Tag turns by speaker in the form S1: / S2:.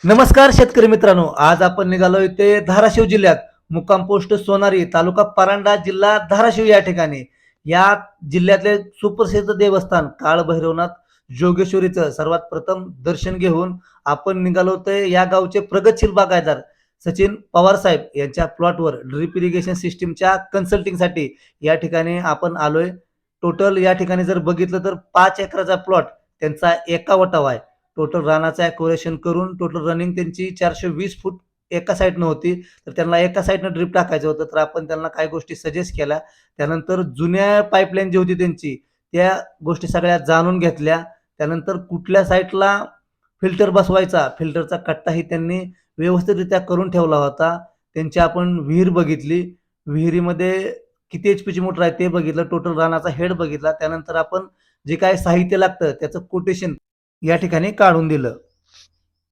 S1: नमस्कार शेतकरी मित्रांनो, आज आपण निघालोय ते धाराशिव जिल्ह्यात मुक्काम पोस्ट सोनारी तालुका परांडा जिल्हा धाराशिव या ठिकाणी. या जिल्ह्यातले सुप्रसिद्ध देवस्थान काळभैरवनाथ जोगेश्वरीचं सर्वात प्रथम दर्शन घेऊन आपण निघालो ते या गावचे प्रगतशील बागायतदार सचिन पवार साहेब यांच्या प्लॉटवर ड्रिप इरिगेशन सिस्टीमच्या कन्सल्टिंगसाठी या ठिकाणी आपण आलोय. टोटल या ठिकाणी जर बघितलं तर 5 एकराचा प्लॉट त्यांचा एका वटावा आहे. टोटल रानाचं ॲक्युरेशन करून टोटल रनिंग त्यांची 420 फूट एका साईडनं होती. तर त्यांना एका साईडनं ड्रिप टाकायचं होतं. तर आपण त्यांना काही गोष्टी सजेस्ट केल्या. त्यानंतर जुन्या पाईपलाईन जी होती त्यांची, त्या गोष्टी सगळ्या जाणून घेतल्या. त्यानंतर कुठल्या साईडला फिल्टर बसवायचा, फिल्टरचा कट्टाही त्यांनी व्यवस्थितरित्या करून ठेवला होता. त्यांची आपण विहीर बघितली. विहिरीमध्ये किती एचपीची मोटर आहे ते बघितलं. टोटल रानाचा हेड बघितला. त्यानंतर आपण जे काही साहित्य लागतं त्याचं कोटेशन या ठिकाणी काढून दिलं.